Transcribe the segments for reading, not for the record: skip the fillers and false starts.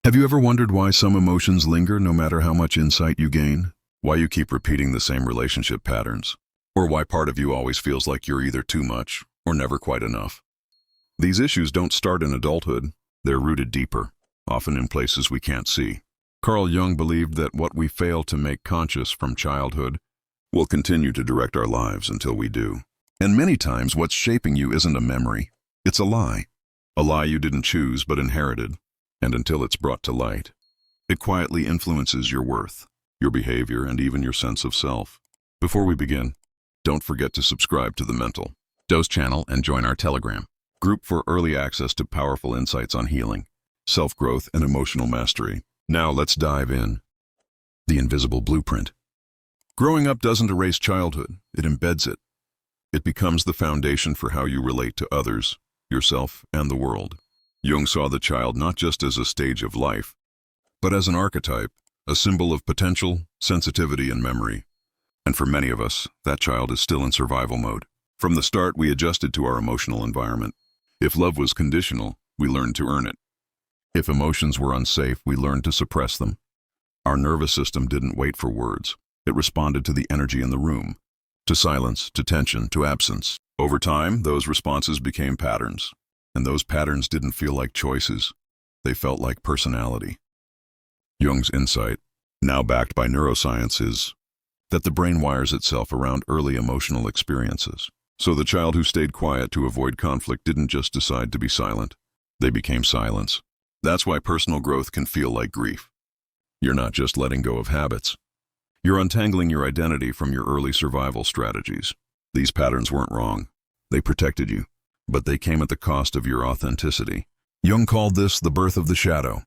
Have you ever wondered why some emotions linger no matter how much insight you gain? Why you keep repeating the same relationship patterns? Or why part of you always feels like you're either too much or never quite enough? These issues don't start in adulthood. They're rooted deeper, often in places we can't see. Carl Jung believed that what we fail to make conscious from childhood will continue to direct our lives until we do. And many times what's shaping you isn't a memory, it's a lie. A lie you didn't choose but inherited, and until it's brought to light, it quietly influences your worth, your behavior, and even your sense of self. Before we begin, don't forget to subscribe to the Mental Dose channel and join our Telegram group for early access to powerful insights on healing, self-growth, and emotional mastery. Now let's dive in. The invisible blueprint. Growing up doesn't erase childhood, it embeds it. It becomes the foundation for how you relate to others, yourself, and the world. Jung saw the child not just as a stage of life, but as an archetype, a symbol of potential, sensitivity, and memory. And for many of us, that child is still in survival mode. From the start, we adjusted to our emotional environment. If love was conditional, we learned to earn it. If emotions were unsafe, we learned to suppress them. Our nervous system didn't wait for words. It responded to the energy in the room, to silence, to tension, to absence. Over time, those responses became patterns. And those patterns didn't feel like choices. They felt like personality. Jung's insight, now backed by neuroscience, is that the brain wires itself around early emotional experiences. So the child who stayed quiet to avoid conflict didn't just decide to be silent. They became silence. That's why personal growth can feel like grief. You're not just letting go of habits. You're untangling your identity from your early survival strategies. These patterns weren't wrong. They protected you, but they came at the cost of your authenticity. Jung called this the birth of the shadow,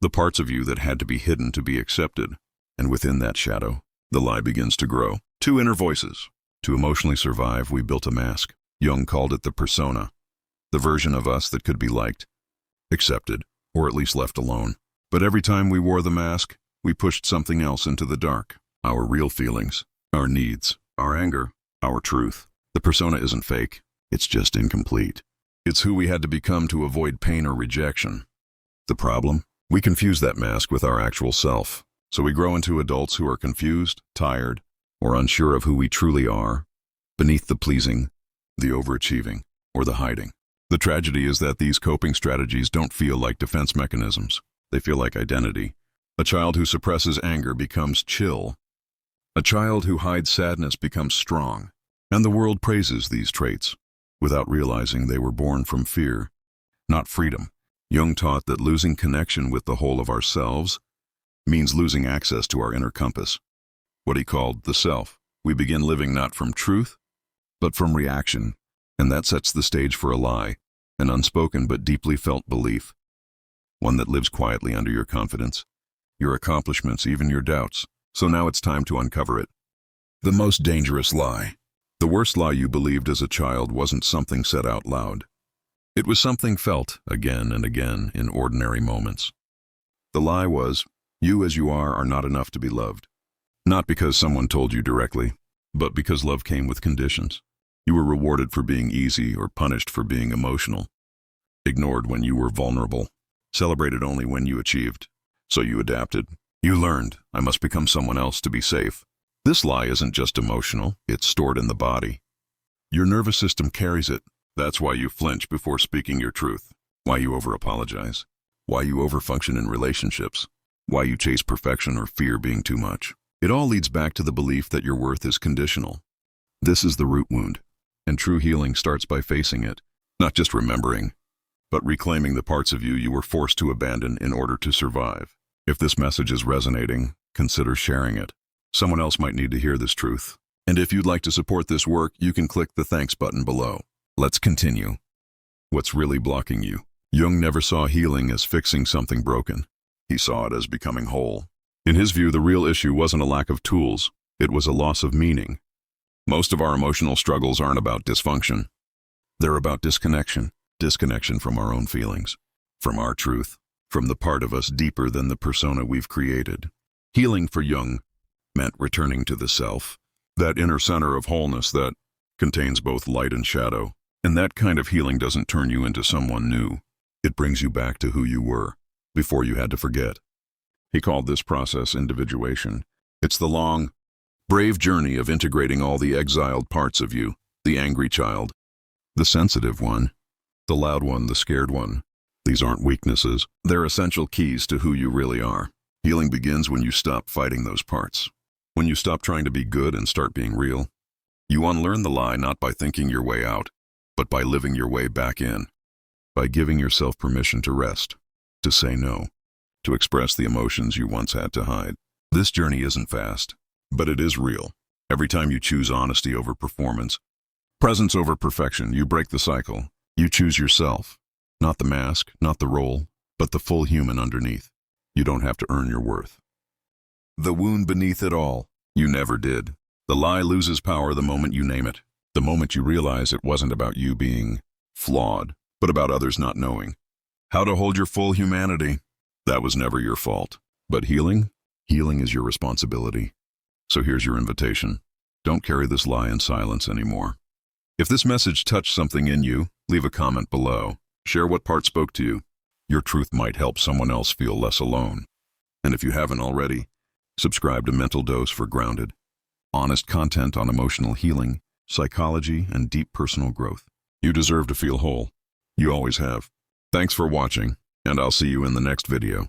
the parts of you that had to be hidden to be accepted. And within that shadow, the lie begins to grow. Two inner voices. To emotionally survive, we built a mask. Jung called it the persona, the version of us that could be liked, accepted, or at least left alone. But every time we wore the mask, we pushed something else into the dark. Our real feelings, our needs, our anger, our truth. The persona isn't fake, it's just incomplete. It's who we had to become to avoid pain or rejection. The problem? We confuse that mask with our actual self. So we grow into adults who are confused, tired, or unsure of who we truly are, beneath the pleasing, the overachieving, or the hiding. The tragedy is that these coping strategies don't feel like defense mechanisms. They feel like identity. A child who suppresses anger becomes chill. A child who hides sadness becomes strong. And the world praises these traits, without realizing they were born from fear, not freedom. Jung taught that losing connection with the whole of ourselves means losing access to our inner compass, what he called the self. We begin living not from truth, but from reaction, and that sets the stage for a lie, an unspoken but deeply felt belief, one that lives quietly under your confidence, your accomplishments, even your doubts. So now it's time to uncover it. The most dangerous lie. The worst lie you believed as a child wasn't something said out loud. It was something felt again and again in ordinary moments. The lie was, you as you are not enough to be loved. Not because someone told you directly, but because love came with conditions. You were rewarded for being easy or punished for being emotional. Ignored when you were vulnerable. Celebrated only when you achieved. So you adapted. You learned, I must become someone else to be safe. This lie isn't just emotional, it's stored in the body. Your nervous system carries it. That's why you flinch before speaking your truth. Why you over-apologize. Why you overfunction in relationships. Why you chase perfection or fear being too much. It all leads back to the belief that your worth is conditional. This is the root wound, and true healing starts by facing it, not just remembering, but reclaiming the parts of you you were forced to abandon in order to survive. If this message is resonating, consider sharing it. Someone else might need to hear this truth. And if you'd like to support this work, you can click the thanks button below. Let's continue. What's really blocking you? Jung never saw healing as fixing something broken. He saw it as becoming whole. In his view, the real issue wasn't a lack of tools, it was a loss of meaning. Most of our emotional struggles aren't about dysfunction. They're about disconnection. Disconnection from our own feelings, from our truth, from the part of us deeper than the persona we've created. Healing for Jung meant returning to the self, that inner center of wholeness that contains both light and shadow. And that kind of healing doesn't turn you into someone new. It brings you back to who you were, before you had to forget. He called this process individuation. It's the long, brave journey of integrating all the exiled parts of you, the angry child, the sensitive one, the loud one, the scared one. These aren't weaknesses. They're essential keys to who you really are. Healing begins when you stop fighting those parts. When you stop trying to be good and start being real. You unlearn the lie not by thinking your way out, but by living your way back in. By giving yourself permission to rest, to say no, to express the emotions you once had to hide. This journey isn't fast, but it is real. Every time you choose honesty over performance, presence over perfection, you break the cycle. You choose yourself, not the mask, not the role, but the full human underneath. You don't have to earn your worth. The wound beneath it all, you never did. The lie loses power the moment you name it, the moment you realize it wasn't about you being flawed, but about others not knowing how to hold your full humanity. That was never your fault. But healing is your responsibility. So here's your invitation. Don't carry this lie in silence anymore. If this message touched something in you, leave a comment below. Share what part spoke to you. Your truth might help someone else feel less alone. And if you haven't already, subscribe to Mental Dose for grounded, honest content on emotional healing, psychology, and deep personal growth. You deserve to feel whole. You always have. Thanks for watching, and I'll see you in the next video.